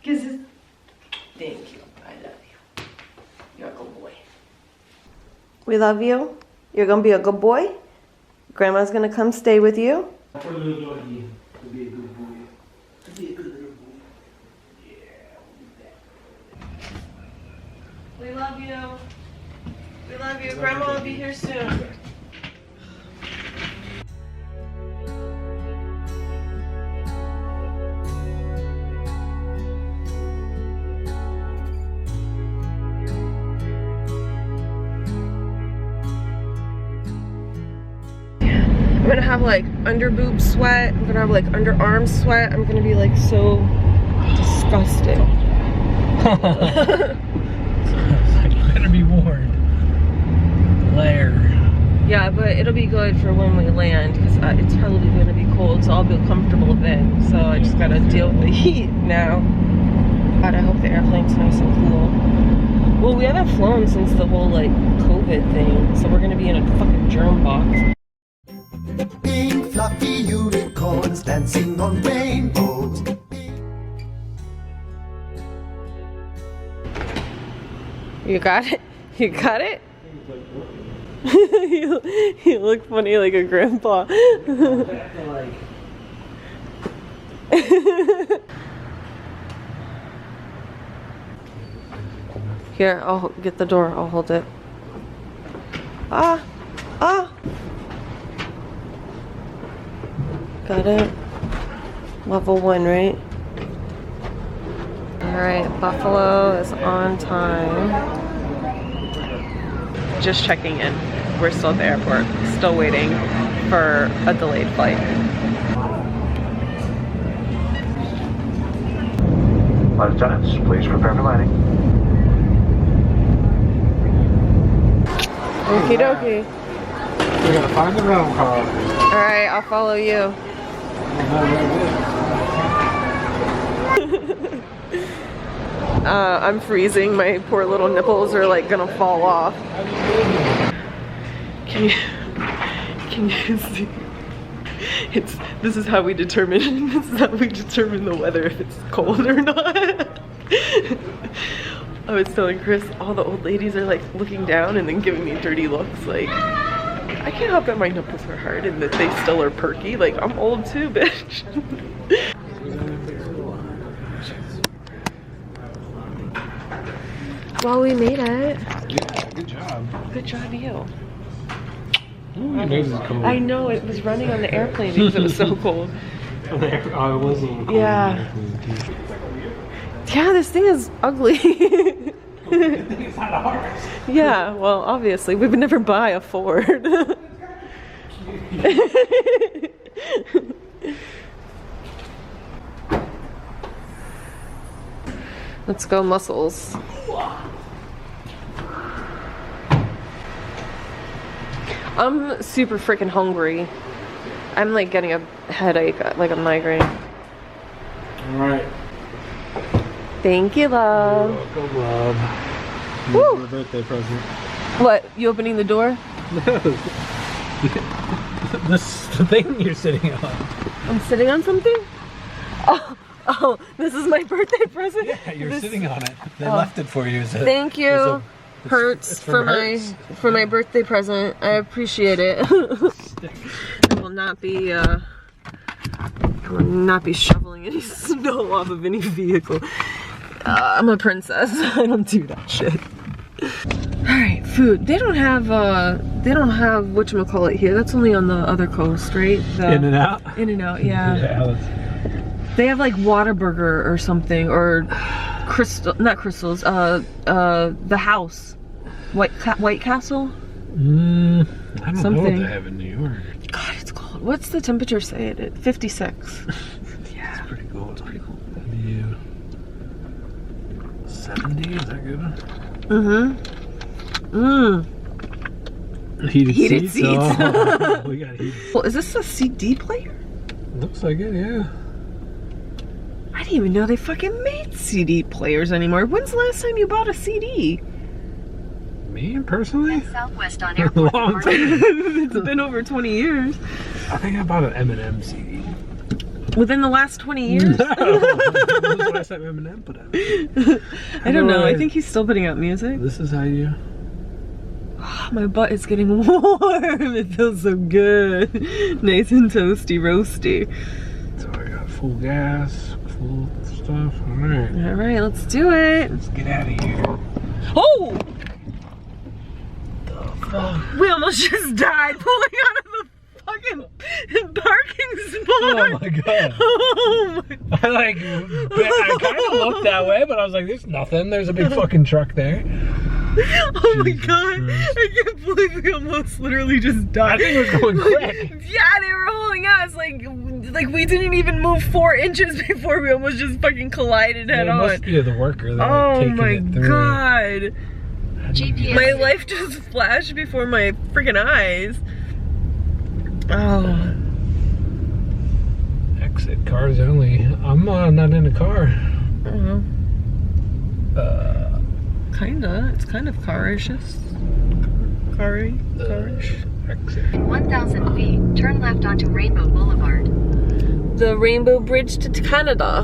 Kisses. Thank you. I love you. You're a good boy. We love you. You're gonna be a good boy. Grandma's gonna come stay with you. For a little doggy to be a good boy. To be a good little boy. Yeah, We love you. We love you. Grandma will be here soon. I'm gonna have like under boob sweat. I'm gonna have like underarm sweat. I'm gonna be like so disgusted. You better be warned. Layer. Yeah, but it'll be good for when we land because it's probably gonna be cold, so I'll be comfortable then. So I just gotta deal with the heat now. God, I hope the airplane's nice and cool. Well, we haven't flown since the whole like COVID thing, so we're gonna be in a fucking germ box. Pink fluffy unicorns dancing on rainbows. You got it? You got it? you look funny like a grandpa. Here, I'll get the door. I'll hold it. Ah! Ah! Got it. Level 1, right? Alright, Buffalo is on time. Just checking in. We're still at the airport. Still waiting for a delayed flight. Flight attendants, please prepare for landing. Okie dokie. We're gonna find the rental car. Alright, I'll follow you. I'm freezing. My poor little nipples are like gonna fall off. Can you see? This is how we determine the weather, if it's cold or not. I was telling Chris, all the old ladies are like looking down and then giving me dirty looks. Like, I can't help that my nipples are hard and that they still are perky. Like, I'm old too, bitch. Well, we made it. Yeah, good job. Good job, you. Ooh, your nose is cold. I know, it was running on the airplane because it was so cold. Oh, it was a little cold. Yeah. Yeah, this thing is ugly. It's not ours. Yeah, well, obviously, we would never buy a Ford. Let's go, muscles. I'm super freaking hungry. I'm like getting a headache, like a migraine. Alright. Thank you, love. You're welcome, love. Woo! Your birthday present. What? You opening the door? No. This the thing you're sitting on. I'm sitting on something? Oh, this is my birthday present? Yeah, you're sitting on it. They left it for you. Thank you. Hertz it's for Hertz. my birthday present. I appreciate it. I will not be shoveling any snow off of any vehicle. I'm a princess. I don't do that shit. Alright, food. They don't have whatchamacallit here. That's only on the other coast, right? In and out? In and out, yeah. Yeah, They have like Whataburger or something, or not crystals, the house. White Castle? I don't know what Something. they have in New York. God, it's cold. What's the temperature say it at? 56. Yeah, it's pretty cool. It's pretty cool. Maybe 70, is that good? Heated seats. Oh, we got heated. Well, is this a CD player? Looks like it, yeah. I didn't even know they fucking made CD players anymore. When's the last time you bought a CD? Me, personally? Southwest on A Airport. long time. It's been over 20 years. I think I bought an M&M CD. Within the last 20 years? No. That's what I said Eminem put out. I don't know. I think he's still putting out music. This is how you... My butt is getting warm. It feels so good. Nice and toasty, roasty. So I got full gas, full stuff. Alright. Alright, let's do it. Let's get out of here. Oh! The fuck? We almost just died pulling out of the fucking parking spot. Oh my god. Oh my. I kind of looked that way, but I was like, there's nothing. There's a big fucking truck there. Oh my Jesus god. Christ. I can't believe we almost literally just died. I think it was going quick. Yeah, they were holding us like we didn't even move 4 inches before we almost just fucking collided head It on. must be the worker. They're Oh taking my it through. god. GPS. My life just flashed before my freaking eyes. Oh. Exit cars only. I'm not in a car. Kinda. It's kind of car-ish. Car-ish. Exit. In 1,000 feet, turn left onto Rainbow Boulevard. The Rainbow Bridge to Canada.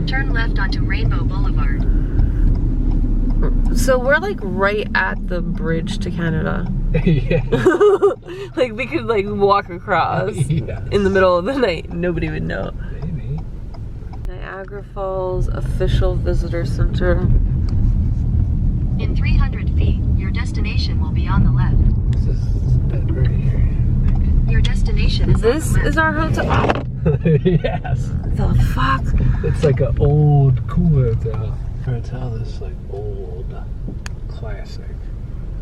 Turn left onto Rainbow Boulevard. So we're like right at the bridge to Canada. Yeah. Like we could like walk across Yeah. in the middle of the night. Nobody would know. Maybe. Niagara Falls Official Visitor Center. In 300 feet, your destination will be on the left. This is it right here. Your destination is This on the left. is our hotel. Yes. The fuck? It's like an old, cool hotel. Hotel that's like old, classic.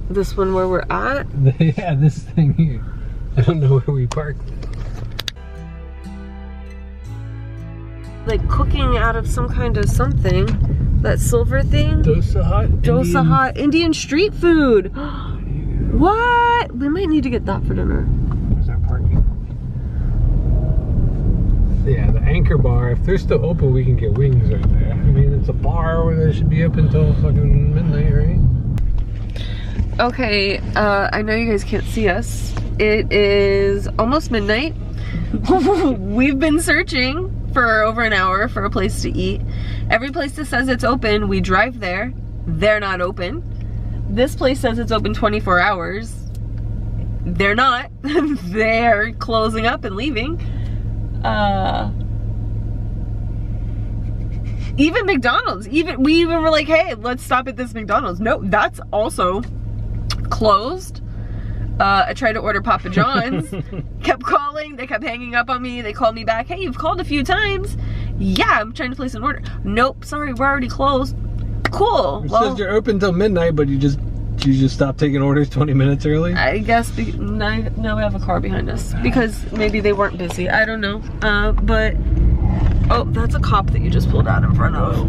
This one where we're at? Yeah, this thing here. I don't know where we parked. Like cooking out of some kind of something. That silver thing? Dosa Hut. Dosa Hut. Indian street food. What? We might need to get that for dinner. Where's our parking? Yeah, the Anchor Bar. If they're still open, we can get wings right there. I mean, it's a bar where they should be up until fucking midnight, right? Okay, I know you guys can't see us. It is almost midnight. We've been searching for over an hour for a place to eat. Every place that says it's open, we drive there. They're not open. This place says it's open 24 hours. They're not. They're closing up and leaving. Even McDonald's, we even were like, hey, let's stop at this McDonald's. No, that's also closed. I tried to order Papa John's, kept calling, they kept hanging up on me. They called me back, hey, you've called a few times. Yeah, I'm trying to place an order. Nope, sorry, we're already closed. Cool. It Well, says you're open till midnight, but you just stop taking orders 20 minutes early? I guess now we have a car behind us because maybe they weren't busy. I don't know. But oh, that's a cop that you just pulled out in front of.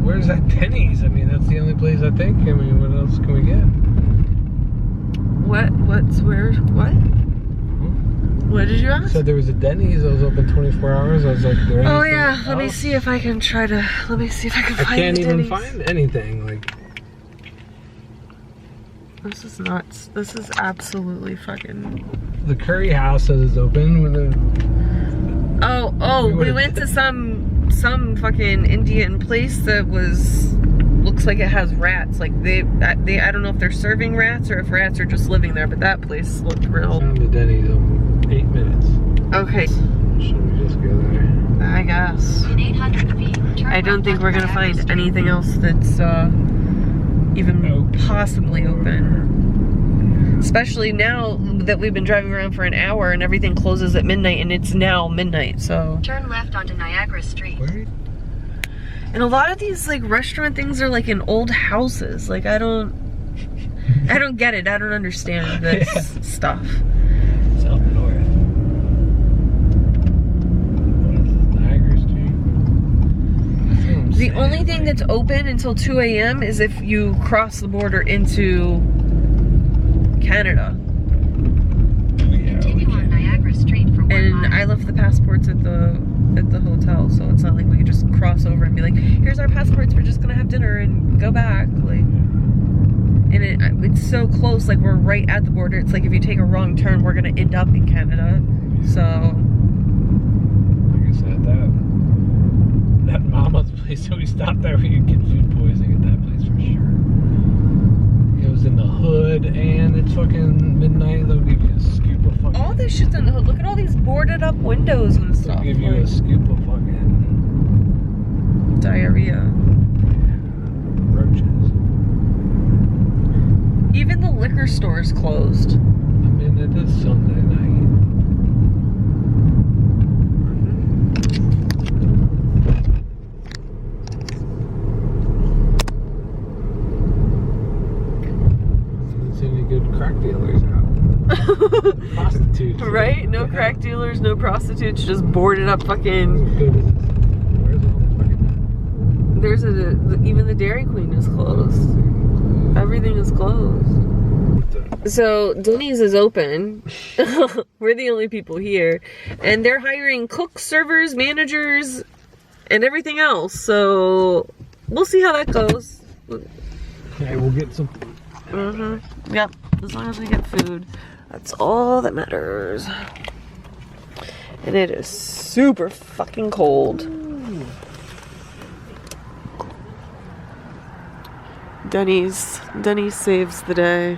Where's that Penny's? I mean, that's the only place I think. I mean, what else can we get? What? What did you ask? Said there was a Denny's that was open 24 hours. I was like, there Oh anything yeah, let me else? see if I can find I can't the even Denny's. find anything. Like, This is nuts. This is absolutely fucking. the Curry House says it's open. When the, We went to some fucking Indian place that looks like it has rats. Like they I don't know if they're serving rats or if rats are just living there, but that place looked real. found the Denny's in 8 minutes. Okay, Should we just go there? I guess. In 800 feet, turn I don't left think onto we're gonna Niagara find Street. anything else that's even possibly open. Especially now that we've been driving around for an hour and everything closes at midnight, and it's now midnight, so. Turn left onto Niagara Street. Where? And a lot of these like restaurant things are like in old houses. Like I don't get it. I don't understand this stuff. It's up north. What is this, Niagara Street? The only thing that's open until 2 a.m. is if you cross the border into Canada. Continue on Niagara Street for 1 And mile. I left the passports at the hotel, so it's not like we could just cross over and be like, here's our passports, we're just gonna have dinner and go back. Like, And it's so close, like we're right at the border. It's like if you take a wrong turn, we're gonna end up in Canada. So, like I said, that Mama's place that we stopped there, we could get food poisoning at that place for sure. It was in the hood, and it's fucking midnight. They'll give you a scoop of fucking. all this shit's in the hood. Look at all these boarded up windows and They'll stuff. give you a scoop of fucking Diarrhea. roaches. Even the liquor store's closed. I mean, it is Sunday night. Haven't seen any good crack dealers out. Prostitutes. Right? No crack dealers, no prostitutes, just boarded up fucking. Where's all the fucking. There's even the Dairy Queen is closed. Everything is closed. So Denny's is open. We're the only people here, and they're hiring cooks, servers, managers, and everything else. So we'll see how that goes. Okay, we'll get some. Yep. As long as we get food, that's all that matters. And it is super fucking cold. Denny's saves the day.